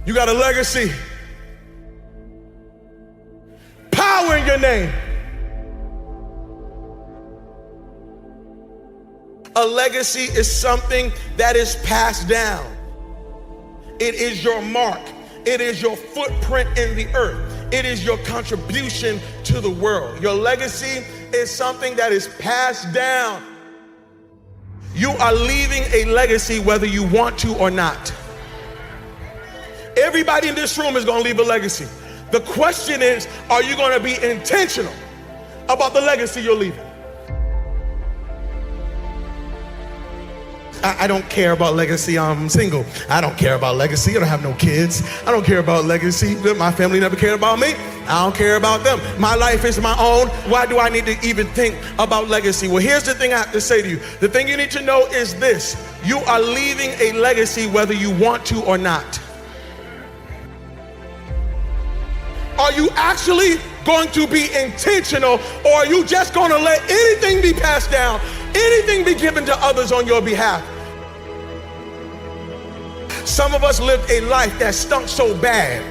You got a legacy. Power in your name. A legacy is something that is passed down. It is your mark. It is your footprint in the earth. It is your contribution to the world. Your legacy is something that is passed down. You are leaving a legacy whether you want to or not. Everybody in this room is going to leave a legacy. The question is, are you going to be intentional about the legacy you're leaving? I don't care about legacy. I'm single. I don't care about legacy. I don't have no kids. I don't care about legacy. My family never cared about me. I don't care about them. My life is my own. Why do I need to even think about legacy? Well, here's the thing I have to say to you. The thing you need to know is this. You are leaving a legacy whether you want to or not. Are you actually going to be intentional, or are you just going to let anything be passed down, anything be given to others on your behalf? Some of us lived a life that stunk so bad,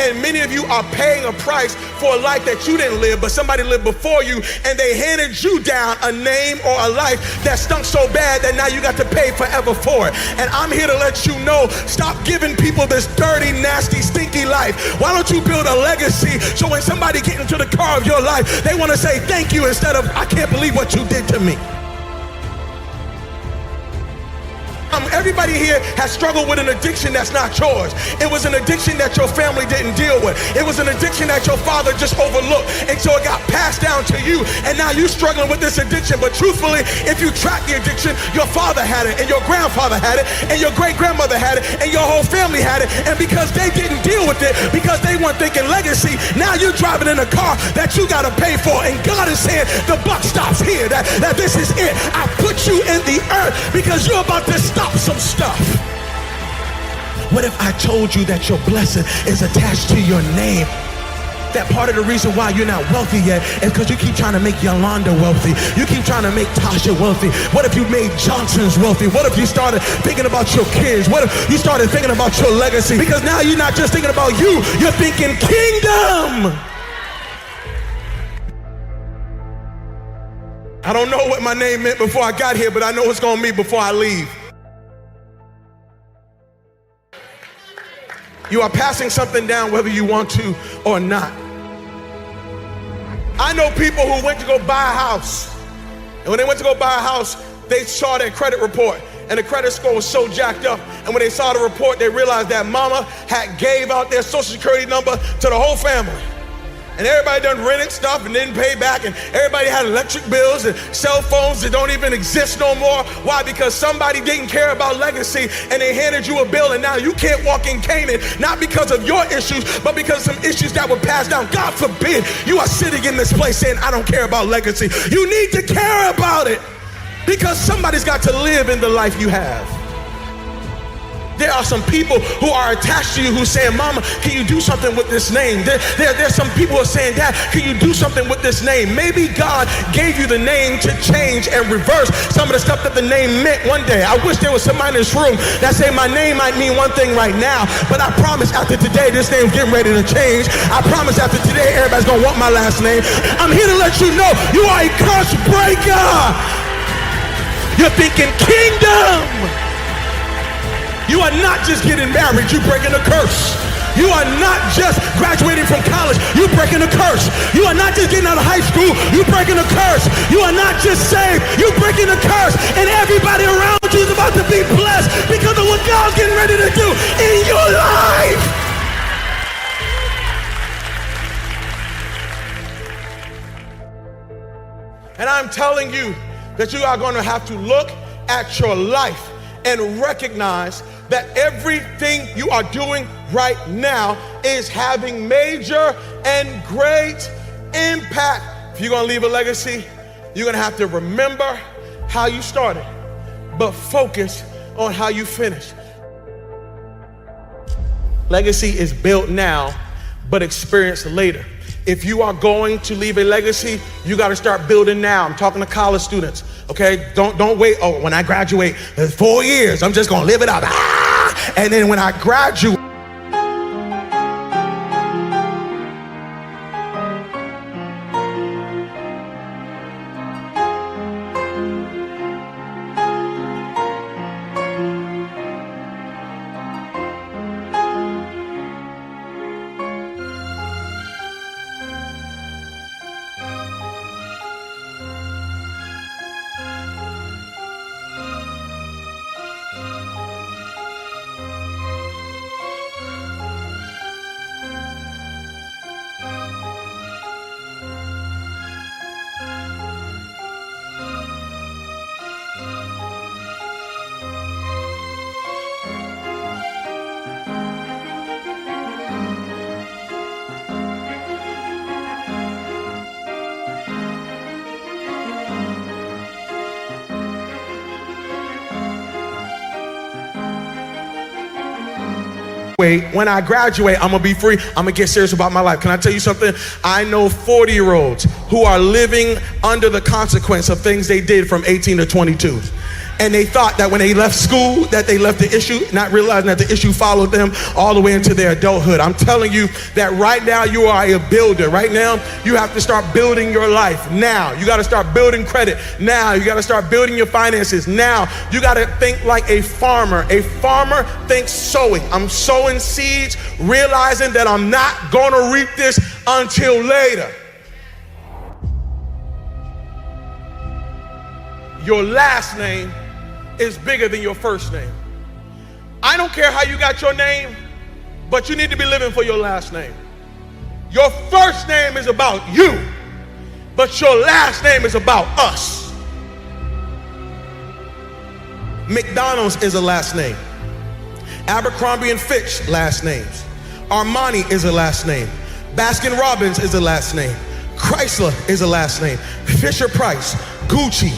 and many of you are paying a price for a life that you didn't live, but somebody lived before you, and they handed you down a name or a life that stunk so bad that now you got to pay forever for it. And I'm here to let you know, stop giving people this dirty, nasty, stinky life. Why don't you build a legacy so when somebody gets into the car of your life, they want to say thank you instead of, I can't believe what you did to me. Everybody here has struggled with an addiction that's not yours. It was an addiction that your family didn't deal with. It was an addiction that your father just overlooked. And so it got passed down to you. And now you're struggling with this addiction. But truthfully, if you track the addiction, your father had it, and your grandfather had it, and your great-grandmother had it, and your whole family had it. And because they didn't deal with it, because they weren't thinking legacy, now you're driving in a car that you got to pay for. And God is saying, the buck stops here, that this is it. I put you in the earth because you're about to stop some stuff. What if I told you that your blessing is attached to your name? That part of the reason why you're not wealthy yet is because you keep trying to make Yolanda wealthy. You keep trying to make Tasha wealthy. What if you made Johnson's wealthy? What if you started thinking about your kids? What if you started thinking about your legacy? Because now you're not just thinking about you, you're thinking kingdom. I don't know what my name meant before I got here, but I know what's going to mean before I leave. You are passing something down whether you want to or not. I know people who went to go buy a house, and when they went to go buy a house, they saw their credit report, and the credit score was so jacked up, and when they saw the report, they realized that mama had gave out their social security number to the whole family. And everybody done rented stuff and didn't pay back, and everybody had electric bills and cell phones that don't even exist no more. Why? Because somebody didn't care about legacy, and they handed you a bill, and now you can't walk in Canaan, not because of your issues, but because of some issues that were passed down. God forbid you are sitting in this place saying, I don't care about legacy. You need to care about it, because somebody's got to live in the life you have. There are some people who are attached to you who saying, Mama, can you do something with this name? There's some people who are saying, Dad, can you do something with this name? Maybe God gave you the name to change and reverse some of the stuff that the name meant one day. I wish there was somebody in this room that say my name might mean one thing right now, but I promise after today, this name's getting ready to change. I promise after today, everybody's gonna want my last name. I'm here to let you know you are a curse breaker. You're thinking kingdom. You are not just getting married, you're breaking a curse. You are not just graduating from college, you're breaking a curse. You are not just getting out of high school, you're breaking a curse. You are not just saved, you're breaking a curse. And everybody around you is about to be blessed because of what God's getting ready to do in your life. And I'm telling you that you are going to have to look at your life and recognize that everything you are doing right now is having major and great impact. If you're gonna leave a legacy, you're gonna have to remember how you started, but focus on how you finish. Legacy is built now, but experienced later. If you are going to leave a legacy, you got to start building now. I'm talking to college students, okay? Don't wait. Oh, when I graduate, 4 years, I'm just going to live it up. And then when I graduate, When I graduate, I'm gonna be free. I'm gonna get serious about my life. Can I tell you something? I know 40-year-olds who are living under the consequence of things they did from 18 to 22. And they thought that when they left school, that they left the issue, not realizing that the issue followed them all the way into their adulthood. I'm telling you that right now you are a builder. Right now, you have to start building your life now. You gotta start building credit now. You gotta start building your finances now. You gotta think like a farmer. A farmer thinks sowing. I'm sowing seeds, realizing that I'm not gonna reap this until later. Your last name is bigger than your first name. I don't care how you got your name, but you need to be living for your last name. Your first name is about you, but your last name is about us. McDonald's is a last name. Abercrombie and Fitch, last names. Armani is a last name. Baskin Robbins is a last name. Chrysler is a last name. Fisher Price, Gucci,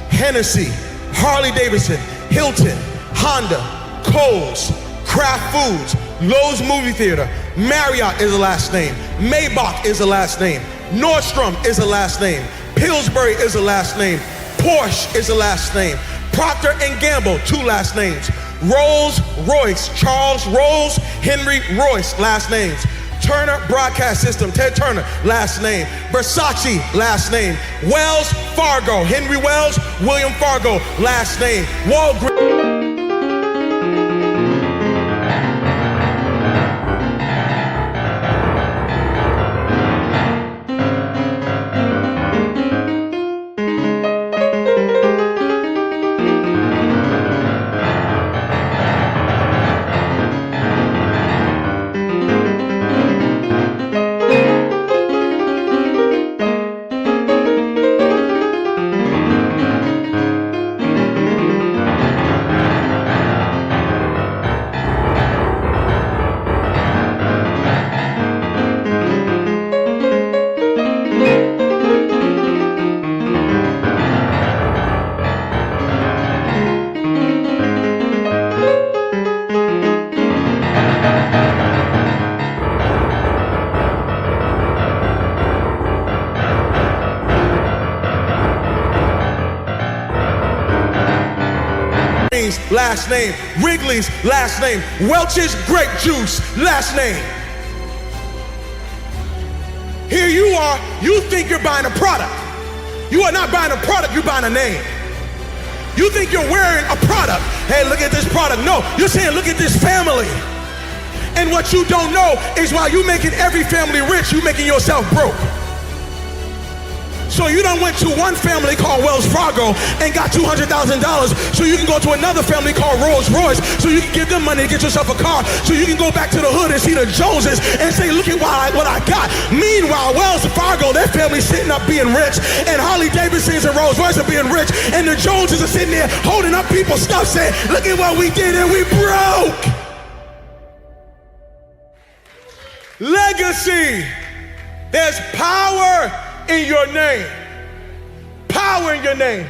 Hennessy, Harley Davidson, Hilton, Honda, Kohl's, Kraft Foods, Lowe's Movie Theater, Marriott is a last name, Maybach is a last name, Nordstrom is a last name, Pillsbury is a last name, Porsche is a last name, Procter & Gamble, 2 last names, Rolls Royce, Charles Rolls, Henry Royce, last names, Turner Broadcast System, Ted Turner, last name. Versace, last name. Wells Fargo, Henry Wells, William Fargo, last name. Walgreens. Last name. Wrigley's, last name. Welch's grape juice, last name. Here you are, you think you're buying a product. You are not buying a product, you're buying a name. You think you're wearing a product. Hey, look at this product. No, you're saying look at this family. And what you don't know is while you're making every family rich, you're making yourself broke. So you done went to one family called Wells Fargo and got $200,000 so you can go to another family called Rolls Royce so you can give them money to get yourself a car so you can go back to the hood and see the Joneses and say, look at what I got. Meanwhile, Wells Fargo, their family's sitting up being rich, and Harley Davidsons and Rolls Royce are being rich, and the Joneses are sitting there holding up people's stuff saying, look at what we did and we broke. Legacy. There's power in your name. Power in your name.